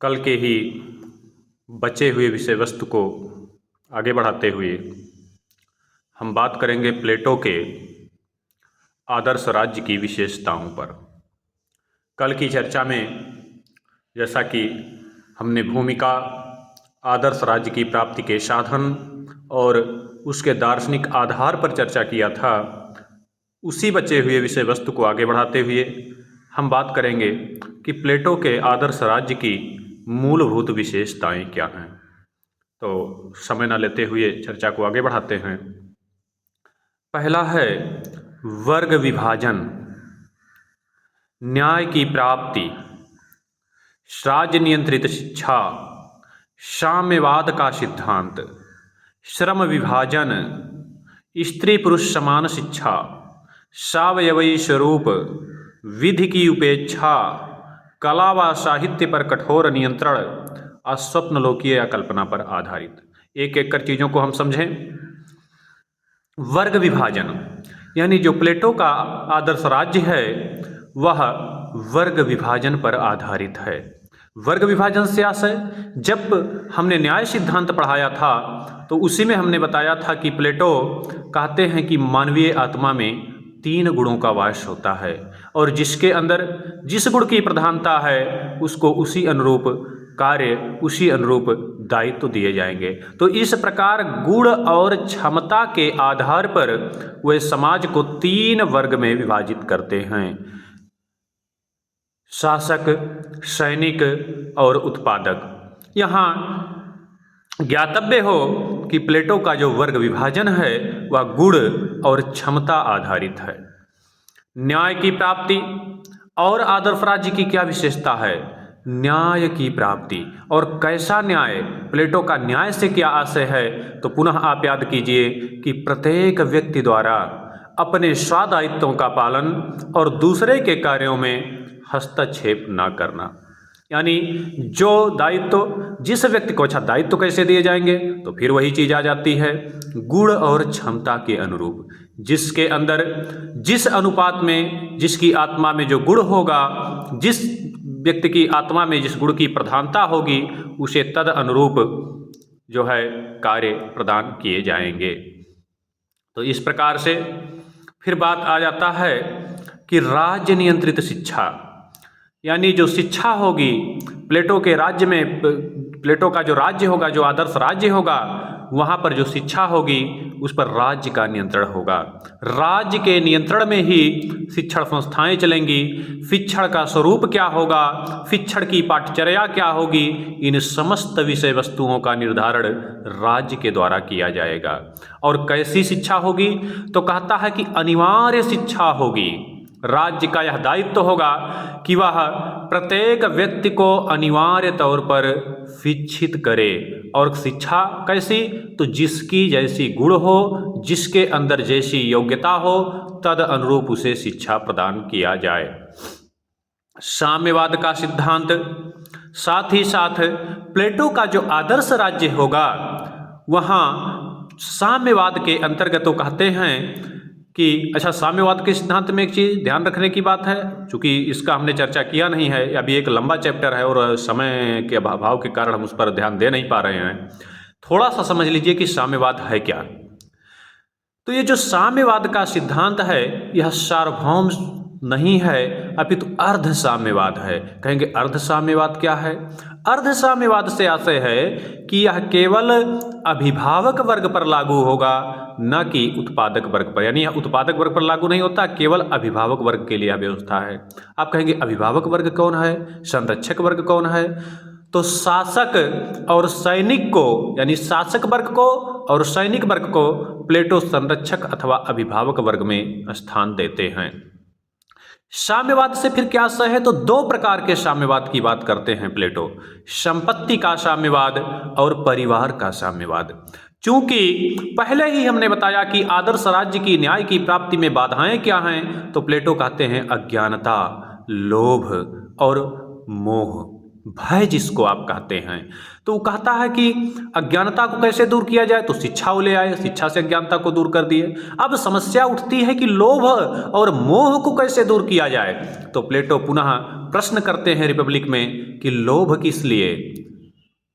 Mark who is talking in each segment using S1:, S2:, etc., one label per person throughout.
S1: कल के ही बचे हुए विषय वस्तु को आगे बढ़ाते हुए हम बात करेंगे प्लेटो के आदर्श राज्य की विशेषताओं पर। कल की चर्चा में जैसा कि हमने भूमिका, आदर्श राज्य की प्राप्ति के साधन और उसके दार्शनिक आधार पर चर्चा किया था, उसी बचे हुए विषय वस्तु को आगे बढ़ाते हुए हम बात करेंगे कि प्लेटो के आदर्श राज्य की मूलभूत विशेषताएं क्या हैं। तो समय न लेते हुए चर्चा को आगे बढ़ाते हैं। पहला है वर्ग विभाजन, न्याय की प्राप्ति, राज्य नियंत्रित शिक्षा, साम्यवाद का सिद्धांत, श्रम विभाजन, स्त्री पुरुष समान शिक्षा, सावयवी स्वरूप, विधि की उपेक्षा, कला व साहित्य पर कठोर नियंत्रण और स्वप्नलोकीय या कल्पना पर आधारित। एक एक कर चीज़ों को हम समझें। वर्ग विभाजन यानी जो प्लेटो का आदर्श राज्य है वह वर्ग विभाजन पर आधारित है। वर्ग विभाजन से आशय, जब हमने न्याय सिद्धांत पढ़ाया था तो उसी में हमने बताया था कि प्लेटो कहते हैं कि मानवीय आत्मा में 3 गुणों का वास होता है और जिसके अंदर जिस गुण की प्रधानता है उसको उसी अनुरूप कार्य, उसी अनुरूप दायित्व दिए जाएंगे। तो इस प्रकार गुण और क्षमता के आधार पर वे समाज को 3 वर्ग में विभाजित करते हैं: शासक, सैनिक और उत्पादक। यहाँ ज्ञातव्य हो कि प्लेटो का जो वर्ग विभाजन है वह गुण और क्षमता आधारित है। न्याय की प्राप्ति और आदर्श राज्य की क्या विशेषता है? न्याय की प्राप्ति। और कैसा न्याय? प्लेटो का न्याय से क्या आशय है? तो पुनः आप याद कीजिए कि प्रत्येक व्यक्ति द्वारा अपने स्वादायित्वों का पालन और दूसरे के कार्यों में हस्तक्षेप न करना। यानी जो दायित्व जिस व्यक्ति को, अच्छा दायित्व कैसे दिए जाएंगे? तो फिर वही चीज आ जाती है गुण और क्षमता के अनुरूप। जिसके अंदर जिस अनुपात में जिसकी आत्मा में जो गुण होगा, जिस व्यक्ति की आत्मा में जिस गुण की प्रधानता होगी, उसे तद अनुरूप जो है कार्य प्रदान किए जाएंगे। तो इस प्रकार से फिर बात आ जाता है कि राज्य नियंत्रित शिक्षा, यानी जो शिक्षा होगी प्लेटो के राज्य में, प्लेटो का जो राज्य होगा, जो आदर्श राज्य होगा, वहाँ पर जो शिक्षा होगी उस पर राज्य का नियंत्रण होगा। राज्य के नियंत्रण में ही शिक्षण संस्थाएं चलेंगी। शिक्षण का स्वरूप क्या होगा, शिक्षण की पाठचर्या क्या होगी, इन समस्त विषय वस्तुओं का निर्धारण राज्य के द्वारा किया जाएगा। और कैसी शिक्षा होगी? तो कहता है कि अनिवार्य शिक्षा होगी। राज्य का यह दायित्व होगा कि वह प्रत्येक व्यक्ति को अनिवार्य तौर पर शिक्षित करे। और शिक्षा कैसी? तो जिसकी जैसी गुण हो, जिसके अंदर जैसी योग्यता हो, तद अनुरूप उसे शिक्षा प्रदान किया जाए। साम्यवाद का सिद्धांत, साथ ही साथ प्लेटो का जो आदर्श राज्य होगा वहाँ साम्यवाद के अंतर्गत तो कहते हैं कि, अच्छा साम्यवाद के सिद्धांत में एक चीज़ ध्यान रखने की बात है, चूँकि इसका हमने चर्चा किया नहीं है, अभी एक लंबा चैप्टर है और समय के अभाव के कारण हम उस पर ध्यान दे नहीं पा रहे हैं। थोड़ा सा समझ लीजिए कि साम्यवाद है क्या। तो ये जो साम्यवाद का सिद्धांत है यह सार्वभौम नहीं है, अपितु अर्ध साम्यवाद है। कहेंगे अर्ध साम्यवाद क्या है? अर्ध साम्यवाद से आशय है कि यह केवल अभिभावक वर्ग पर लागू होगा, न कि उत्पादक वर्ग पर। यानी यह उत्पादक वर्ग पर लागू नहीं होता, केवल अभिभावक वर्ग के लिए यह व्यवस्था है। आप कहेंगे अभिभावक वर्ग कौन है, संरक्षक वर्ग कौन है? तो शासक और सैनिक को, यानी शासक वर्ग को और सैनिक वर्ग को प्लेटो संरक्षक अथवा अभिभावक वर्ग में स्थान देते हैं। साम्यवाद से फिर क्या आशय है? तो 2 प्रकार के साम्यवाद की बात करते हैं प्लेटो, संपत्ति का साम्यवाद और परिवार का साम्यवाद। चूंकि पहले ही हमने बताया कि आदर्श राज्य की न्याय की प्राप्ति में बाधाएं क्या हैं, तो प्लेटो कहते हैं अज्ञानता, लोभ और मोह। भय जिसको आप कहते हैं। तो वो कहता है कि अज्ञानता को कैसे दूर किया जाए, तो शिक्षा वो ले आए, शिक्षा से अज्ञानता को दूर कर दिए। अब समस्या उठती है कि लोभ और मोह को कैसे दूर किया जाए, तो प्लेटो पुनः प्रश्न करते हैं रिपब्लिक में कि लोभ किस लिए,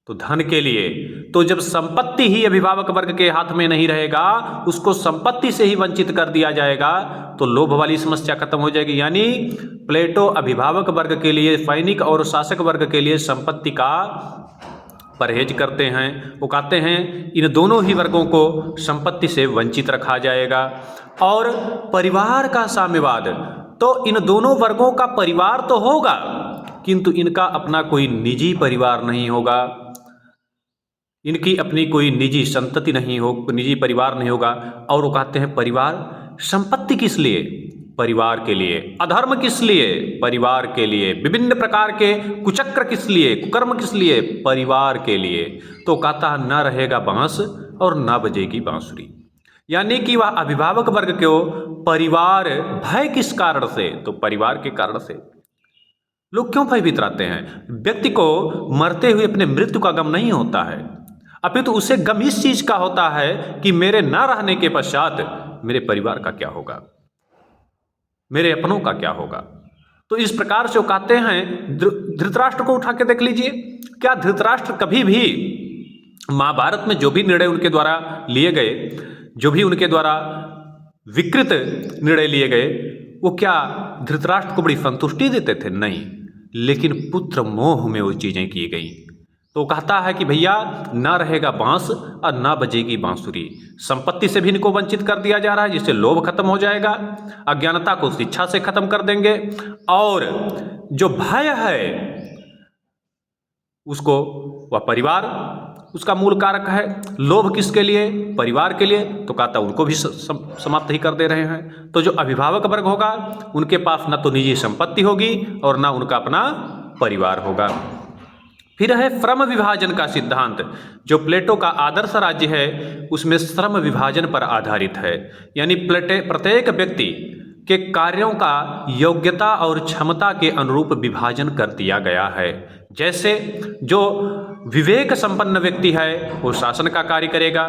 S1: तो धन के लिए। तो जब संपत्ति ही अभिभावक वर्ग के हाथ में नहीं रहेगा, उसको संपत्ति से ही वंचित कर दिया जाएगा, तो लोभ वाली समस्या खत्म हो जाएगी। यानी प्लेटो अभिभावक वर्ग के लिए, सैनिक और शासक वर्ग के लिए संपत्ति का परहेज करते हैं। वो कहते हैं इन दोनों ही वर्गों को संपत्ति से वंचित रखा जाएगा। और परिवार का साम्यवाद, तो इन दोनों वर्गों का परिवार तो होगा, किंतु इनका अपना कोई निजी परिवार नहीं होगा, इनकी अपनी कोई निजी संतति नहीं हो, निजी परिवार नहीं होगा। और वो कहते हैं परिवार, संपत्ति किस लिए, परिवार के लिए। अधर्म किस लिए, परिवार के लिए। विभिन्न प्रकार के कुचक्र किस लिए, कुकर्म किस लिए, परिवार के लिए। तो कहता है न रहेगा बांस और न बजेगी बांसुरी। यानी कि वह अभिभावक वर्ग को परिवार, भय किस कारण से, तो परिवार के कारण से। लोग क्यों भयभीत रहते हैं? व्यक्ति को मरते हुए अपने मृत्यु का गम नहीं होता है, अपितु उसे गम इस चीज का होता है कि मेरे न रहने के पश्चात मेरे परिवार का क्या होगा, मेरे अपनों का क्या होगा। तो इस प्रकार से वो कहते हैं, धृतराष्ट्र को उठा के देख लीजिए, क्या धृतराष्ट्र कभी भी महाभारत में जो भी निर्णय उनके द्वारा लिए गए, जो भी उनके द्वारा विकृत निर्णय लिए गए, वो क्या धृतराष्ट्र को बड़ी संतुष्टि देते थे? नहीं, लेकिन पुत्र मोह में वो चीजें की गई। तो कहता है कि भैया ना रहेगा बांस और ना बजेगी बांसुरी। संपत्ति से भी इनको वंचित कर दिया जा रहा है, जिससे लोभ खत्म हो जाएगा, अज्ञानता को शिक्षा से खत्म कर देंगे, और जो भय है उसको, वह परिवार उसका मूल कारक है। लोभ किसके लिए, परिवार के लिए, तो कहता उनको भी समाप्त ही कर दे रहे हैं। तो जो अभिभावक वर्ग होगा उनके पास न तो निजी संपत्ति होगी और ना उनका अपना परिवार होगा। फिर है श्रम विभाजन का सिद्धांत। जो प्लेटो का आदर्श राज्य है उसमें श्रम विभाजन पर आधारित है, यानी प्रत्येक व्यक्ति के कार्यों का योग्यता और क्षमता के अनुरूप विभाजन कर दिया गया है। जैसे जो विवेक संपन्न व्यक्ति है वो शासन का कार्य करेगा,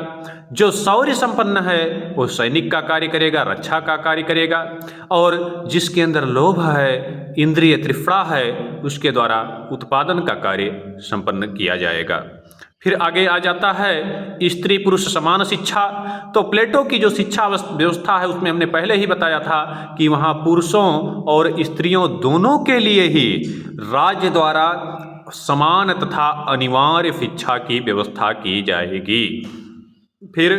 S1: जो शौर्य संपन्न है वो सैनिक का कार्य करेगा, रक्षा का कार्य करेगा, और जिसके अंदर लोभ है, इंद्रिय तृष्णा है, उसके द्वारा उत्पादन का कार्य संपन्न किया जाएगा। फिर आगे आ जाता है स्त्री पुरुष समान शिक्षा। तो प्लेटो की जो शिक्षा व्यवस्था है उसमें हमने पहले ही बताया था कि वहाँ पुरुषों और स्त्रियों दोनों के लिए ही राज्य द्वारा समान तथा अनिवार्य शिक्षा की व्यवस्था की जाएगी। फिर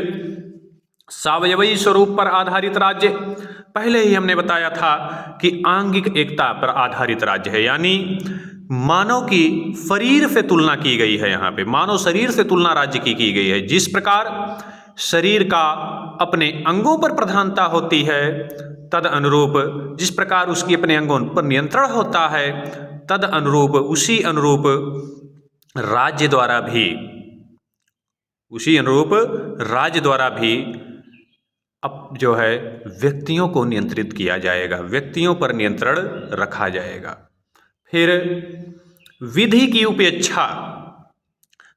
S1: सावयवी स्वरूप पर आधारित राज्य, पहले ही हमने बताया था कि आंगिक एकता पर आधारित राज्य है, यानी मानव की शरीर से तुलना की गई है। यहाँ पे मानव शरीर से तुलना राज्य की गई है। जिस प्रकार शरीर का अपने अंगों पर प्रधानता होती है, तद अनुरूप जिस प्रकार उसकी अपने अंगों पर नियंत्रण होता है, तद अनुरूप उसी अनुरूप राज्य द्वारा भी अब जो है व्यक्तियों को नियंत्रित किया जाएगा, व्यक्तियों पर नियंत्रण रखा जाएगा। फिर विधि की उपेक्षा,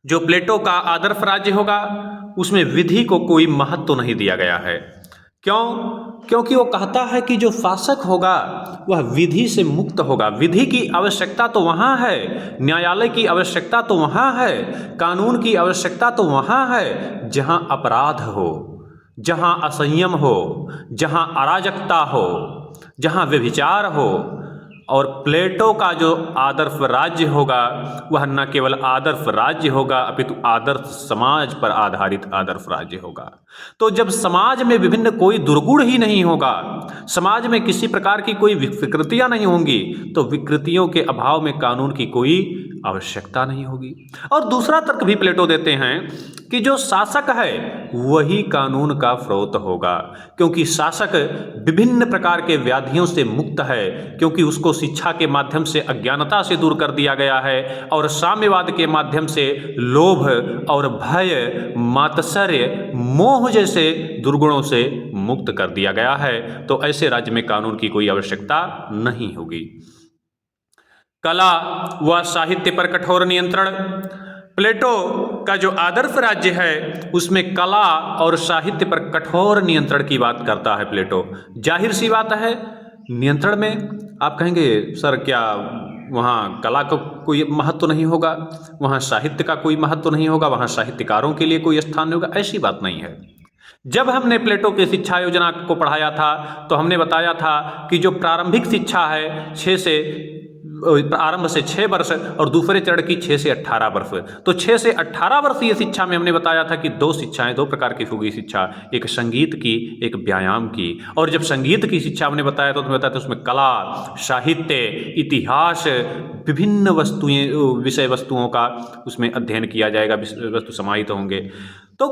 S1: जो प्लेटो का आदर्श राज्य होगा उसमें विधि को कोई महत्व नहीं दिया गया है। क्यों? क्योंकि वो कहता है कि जो शासक होगा वह विधि से मुक्त होगा। विधि की आवश्यकता तो वहाँ है, न्यायालय की आवश्यकता तो वहाँ है, कानून की आवश्यकता तो वहाँ है जहाँ अपराध हो, जहाँ असंयम हो, जहाँ अराजकता हो, जहाँ व्यभिचार हो। और प्लेटो का जो आदर्श राज्य होगा वह न केवल आदर्श राज्य होगा अपितु आदर्श समाज पर आधारित आदर्श राज्य होगा। तो जब समाज में विभिन्न कोई दुर्गुण ही नहीं होगा, समाज में किसी प्रकार की कोई विकृतियां नहीं होंगी, तो विकृतियों के अभाव में कानून की कोई आवश्यकता नहीं होगी। और दूसरा तर्क भी प्लेटो देते हैं कि जो शासक है वही कानून का स्रोत होगा, क्योंकि शासक विभिन्न प्रकार के व्याधियों से मुक्त है, क्योंकि उसको शिक्षा के माध्यम से अज्ञानता से दूर कर दिया गया है और साम्यवाद के माध्यम से लोभ और भय, मात्सर्य, मोह जैसे दुर्गुणों से मुक्त कर दिया गया है। तो ऐसे राज्य में कानून की कोई आवश्यकता नहीं होगी। कला व साहित्य पर कठोर नियंत्रण। प्लेटो का जो आदर्श राज्य है उसमें कला और साहित्य पर कठोर नियंत्रण की बात करता है प्लेटो। जाहिर सी बात है, नियंत्रण में आप कहेंगे सर क्या वहाँ कला का कोई महत्व नहीं होगा, वहाँ साहित्य का कोई महत्व नहीं होगा, वहाँ साहित्यकारों के लिए कोई स्थान नहीं होगा? ऐसी बात नहीं है। जब हमने प्लेटो की शिक्षा योजना को पढ़ाया था तो हमने बताया था कि जो प्रारंभिक शिक्षा है 6 से आरंभ से 6 वर्ष और दूसरे चरण की 6 से 18 वर्ष। तो 6 से 18 वर्षीय शिक्षा में हमने बताया था कि 2 शिक्षाएं, 2 प्रकार की होगी शिक्षा, एक संगीत की, एक व्यायाम की। और जब संगीत की शिक्षा हमने बताया तो हमने बताया था उसमें कला, साहित्य, इतिहास, विभिन्न विषय वस्तुओं का उसमें अध्ययन किया जाएगा, विषय वस्तु समाहित होंगे। तो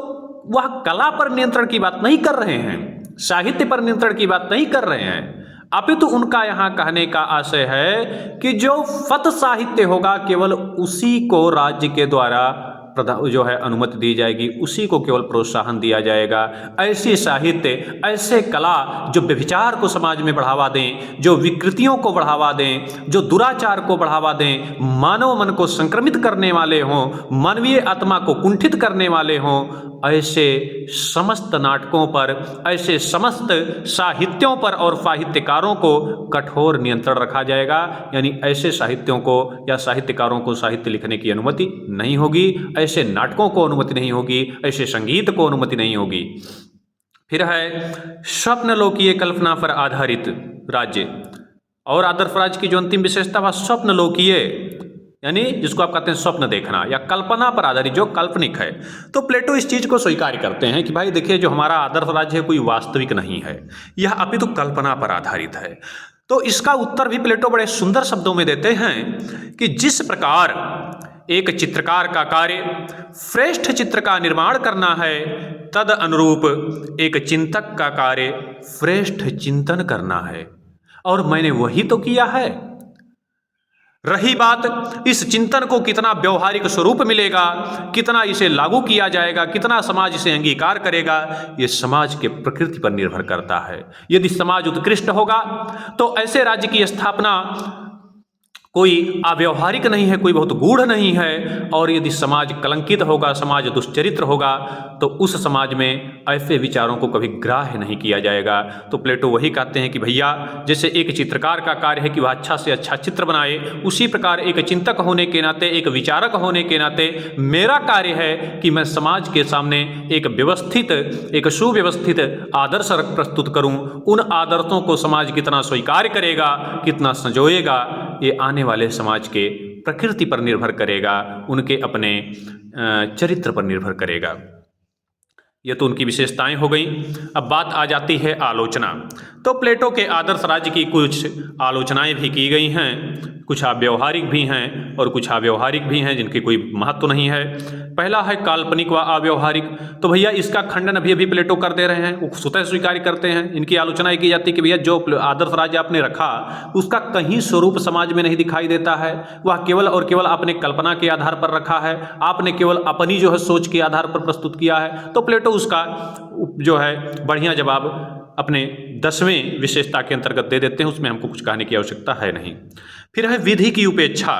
S1: वह कला पर नियंत्रण की बात नहीं कर रहे हैं, साहित्य पर नियंत्रण की बात नहीं कर रहे हैं, अपितु उनका यहाँ कहने का आशय है कि जो फत साहित्य होगा केवल उसी को राज्य के द्वारा जो है अनुमति दी जाएगी, उसी को केवल प्रोत्साहन दिया जाएगा। ऐसे साहित्य, ऐसे कला जो व्यभिचार को समाज में बढ़ावा दें, जो विकृतियों को बढ़ावा दें, जो दुराचार को बढ़ावा दें, मानव मन को संक्रमित करने वाले हों, मानवीय आत्मा को कुंठित करने वाले हों, ऐसे समस्त नाटकों पर, ऐसे समस्त साहित्यों पर और साहित्यकारों को कठोर नियंत्रण रखा जाएगा। यानी ऐसे साहित्यों को या साहित्यकारों को साहित्य लिखने की अनुमति नहीं होगी, ऐसे नाटकों को अनुमति नहीं होगी, ऐसे संगीत को अनुमति नहीं होगी। फिर है स्वप्नलोकीय कल्पना पर आधारित राज्य। और आदर्श राज्य की जो अंतिम विशेषता वह स्वप्नलोकीय, यानी जिसको आप कहते हैं स्वप्न देखना या कल्पना पर आधारित, जो काल्पनिक है। तो प्लेटो इस चीज को स्वीकार करते हैं कि भाई देखिए जो हमारा आदर्श राज्य है कोई वास्तविक नहीं है, यह अपितु कल्पना पर आधारित है। तो इसका उत्तर भी प्लेटो बड़े सुंदर शब्दों में देते हैं कि जिस प्रकार एक चित्रकार का कार्य श्रेष्ठ चित्र का निर्माण करना है, तद अनुरूप एक चिंतक का कार्य श्रेष्ठ चिंतन करना है, और मैंने वही तो किया है। रही बात इस चिंतन को कितना व्यवहारिक स्वरूप मिलेगा, कितना इसे लागू किया जाएगा, कितना समाज इसे अंगीकार करेगा, ये समाज के प्रकृति पर निर्भर करता है। यदि समाज उत्कृष्ट होगा तो ऐसे राज्य की स्थापना कोई अव्यवहारिक नहीं है, कोई बहुत गूढ़ नहीं है। और यदि समाज कलंकित होगा, समाज दुष्चरित्र होगा, तो उस समाज में ऐसे विचारों को कभी ग्राह्य नहीं किया जाएगा। तो प्लेटो वही कहते हैं कि भैया जैसे एक चित्रकार का कार्य है कि वह अच्छा से अच्छा चित्र बनाए, उसी प्रकार एक चिंतक होने के नाते, एक विचारक होने के नाते मेरा कार्य है कि मैं समाज के सामने एक व्यवस्थित, एक सुव्यवस्थित आदर्श प्रस्तुत करूं। उन आदर्शों को समाज कितना स्वीकार करेगा, कितना संजोएगा, ये आने वाले समाज के प्रकृति पर निर्भर करेगा, उनके अपने चरित्र पर निर्भर करेगा। ये तो उनकी विशेषताएं हो गई। अब बात आ जाती है आलोचना। तो प्लेटो के आदर्श राज्य की कुछ आलोचनाएं भी की गई हैं, कुछ अव्यवहारिक भी हैं और कुछ अव्यवहारिक भी हैं जिनकी कोई महत्व नहीं है। पहला है काल्पनिक व अव्यवहारिक। तो भैया इसका खंडन अभी अभी प्लेटो कर दे रहे हैं, वो स्वतः स्वीकार करते हैं। इनकी आलोचना की जाती है कि भैया जो आदर्श राज्य आपने रखा उसका कहीं स्वरूप समाज में नहीं दिखाई देता है, वह केवल और केवल आपने कल्पना के आधार पर रखा है, आपने केवल अपनी जो है सोच के आधार पर प्रस्तुत किया है। तो प्लेटो उसका जो है बढ़िया जवाब अपने 10वें विशेषता के अंतर्गत दे देते हैं, उसमें हमको कुछ कहने की आवश्यकता है नहीं। फिर है विधि की उपेक्षा।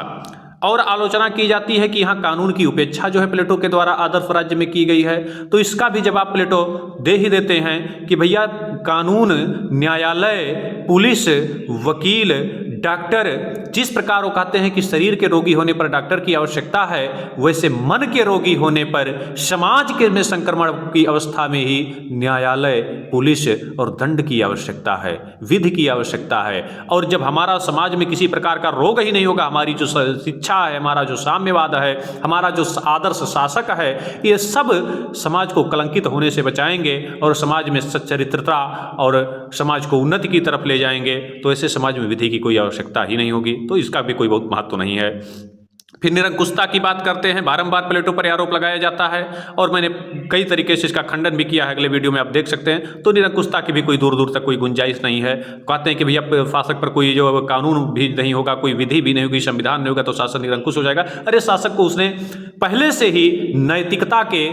S1: और आलोचना की जाती है कि यहाँ कानून की उपेक्षा जो है प्लेटो के द्वारा आदर्श राज्य में की गई है। तो इसका भी जवाब प्लेटो दे ही देते हैं कि भैया कानून, न्यायालय, पुलिस, वकील, डॉक्टर, जिस प्रकार वो कहते हैं कि शरीर के रोगी होने पर डॉक्टर की आवश्यकता है, वैसे मन के रोगी होने पर समाज के में संक्रमण की अवस्था में ही न्यायालय, पुलिस और दंड की आवश्यकता है, विधि की आवश्यकता है। और जब हमारा समाज में किसी प्रकार का रोग ही नहीं होगा, हमारी जो शिक्षा है, हमारा जो साम्यवाद है, हमारा जो आदर्श शासक है, ये सब समाज को कलंकित होने से बचाएंगे और समाज में सच्चरित्रता और समाज को उन्नति की तरफ ले जाएंगे। तो ऐसे समाज में विधि की कोई आवश्यकता ही नहीं होगी, तो इसका भी कोई बहुत महत्व नहीं है। फिर निरंकुशता की बात करते हैं। बारंबार प्लेटो पर आरोप लगाया जाता है और मैंने कई तरीके से इसका खंडन भी किया है, अगले वीडियो में आप देख सकते हैं। तो निरंकुशता की भी कोई दूर दूर तक कोई गुंजाइश नहीं है। कहते हैं कि भैया शासक पर कोई जो कानून भी नहीं होगा, कोई विधि भी नहीं होगी, संविधान नहीं होगा, तो शासक निरंकुश हो जाएगा। अरे शासक को उसने पहले से ही नैतिकता के,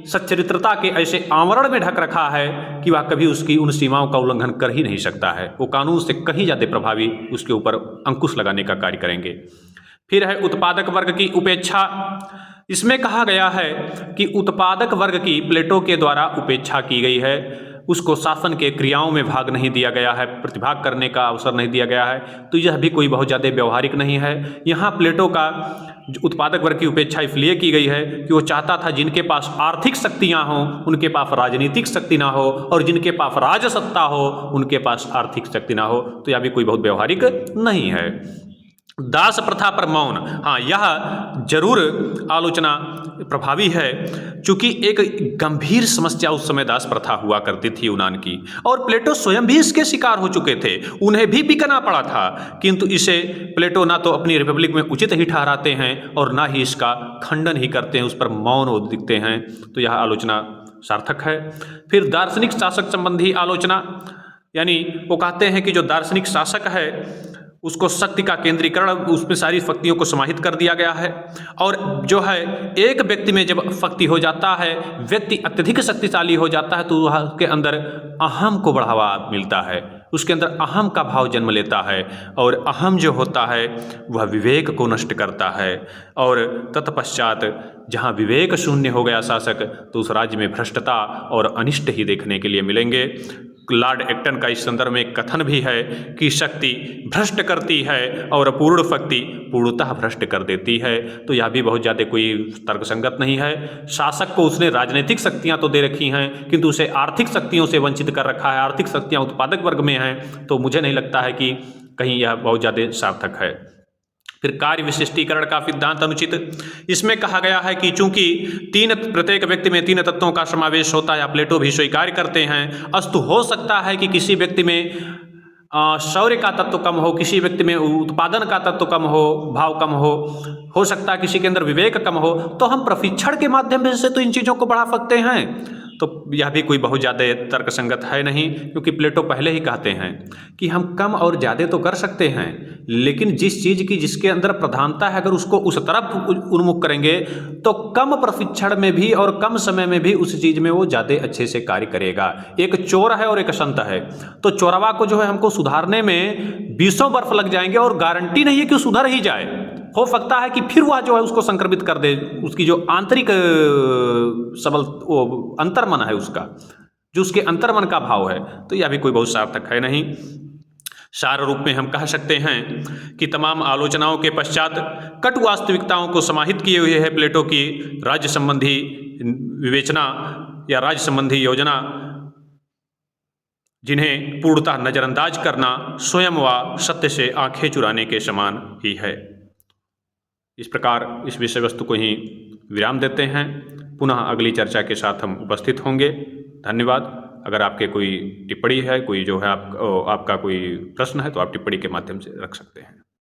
S1: सच्चरित्रता के ऐसे आवरण में ढक रखा है कि वह कभी उसकी उन सीमाओं का उल्लंघन कर ही नहीं सकता है। वो कानून से कहीं ज़्यादा प्रभावी उसके ऊपर अंकुश लगाने का कार्य करेंगे। फिर है उत्पादक वर्ग की उपेक्षा। इसमें कहा गया है कि उत्पादक वर्ग की प्लेटो के द्वारा उपेक्षा की गई है, उसको शासन के क्रियाओं में भाग नहीं दिया गया है, प्रतिभाग करने का अवसर नहीं दिया गया है। तो यह भी कोई बहुत ज़्यादा व्यवहारिक नहीं है। यहाँ प्लेटो का उत्पादक वर्ग की उपेक्षा इसलिए की गई है कि वो चाहता था जिनके पास आर्थिक शक्तियाँ हों उनके पास राजनीतिक शक्ति ना हो, और जिनके पास राजसत्ता हो उनके पास आर्थिक शक्ति ना हो। तो यह भी कोई बहुत व्यवहारिक नहीं है। दास प्रथा पर मौन, हाँ यह जरूर आलोचना प्रभावी है, क्योंकि एक गंभीर समस्या उस समय दास प्रथा हुआ करती थी यूनान की, और प्लेटो स्वयं भी इसके शिकार हो चुके थे, उन्हें भी बिकना पड़ा था। किंतु इसे प्लेटो ना तो अपनी रिपब्लिक में उचित ही ठहराते हैं और ना ही इसका खंडन ही करते हैं, उस पर मौन दिखते हैं। तो यह आलोचना सार्थक है। फिर दार्शनिक शासक संबंधी आलोचना, यानी वो कहते हैं कि जो दार्शनिक शासक है उसको शक्ति का केंद्रीकरण, उसमें सारी शक्तियों को समाहित कर दिया गया है, और जो है एक व्यक्ति में जब शक्ति हो जाता है, व्यक्ति अत्यधिक शक्तिशाली हो जाता है, तो उसके अंदर अहम को बढ़ावा मिलता है, उसके अंदर अहम का भाव जन्म लेता है, और अहम जो होता है वह विवेक को नष्ट करता है। और तत्पश्चात जहाँ विवेक शून्य हो गया शासक, तो उस राज्य में भ्रष्टता और अनिष्ट ही देखने के लिए मिलेंगे। लॉर्ड एक्टन का इस संदर्भ में एक कथन भी है कि शक्ति भ्रष्ट करती है और पूर्ण शक्ति पूर्णतः भ्रष्ट कर देती है। तो यह भी बहुत ज़्यादा कोई तर्कसंगत नहीं है। शासक को उसने राजनीतिक शक्तियां तो दे रखी हैं, किंतु उसे आर्थिक शक्तियों से वंचित कर रखा है, आर्थिक शक्तियां उत्पादक वर्ग में हैं। तो मुझे नहीं लगता है कि कहीं यह बहुत ज़्यादा सार्थक है। फिर कार्य विशिष्टीकरण का सिद्धांत अनुचित, इसमें कहा गया है कि चूंकि प्रत्येक व्यक्ति में 3 तत्वों का समावेश होता है, प्लेटो भी स्वीकार करते हैं। अस्तु हो सकता है कि किसी व्यक्ति में शौर्य का तत्व कम हो, किसी व्यक्ति में उत्पादन का तत्व कम हो, भाव कम हो सकता है किसी के अंदर विवेक कम हो, तो हम प्रशिक्षण के माध्यम से तो इन चीज़ों को बढ़ा सकते हैं। तो यह भी कोई बहुत ज़्यादा तर्कसंगत है नहीं, क्योंकि प्लेटो पहले ही कहते हैं कि हम कम और ज़्यादा तो कर सकते हैं, लेकिन जिस चीज़ की जिसके अंदर प्रधानता है अगर उसको उस तरफ उन्मुख करेंगे तो कम प्रशिक्षण में भी और कम समय में भी उस चीज़ में वो ज़्यादा अच्छे से कार्य करेगा। एक चोर है और एक संत है, तो चोरवा को जो है हमको सुधारने में 20 वर्ष लग जाएंगे और गारंटी नहीं है कि सुधर ही जाए। हो सकता है कि फिर वह जो है उसको संक्रमित कर दे, उसकी जो आंतरिक सबल वो अंतर्मन है उसका, जो उसके अंतर्मन का भाव है। तो यह भी कोई बहुत सार्थक है नहीं। सार रूप में हम कह सकते हैं कि तमाम आलोचनाओं के पश्चात कटु वास्तविकताओं को समाहित किए हुए है प्लेटो की राज्य संबंधी विवेचना या राज्य संबंधी योजना, जिन्हें पूर्णतः नज़रअंदाज करना स्वयं व सत्य से आंखें चुराने के समान ही है। इस प्रकार इस विषय वस्तु को ही विराम देते हैं। पुनः अगली चर्चा के साथ हम उपस्थित होंगे। धन्यवाद। अगर आपके कोई टिप्पणी है, कोई जो है आपका कोई प्रश्न है, तो आप टिप्पणी के माध्यम से रख सकते हैं।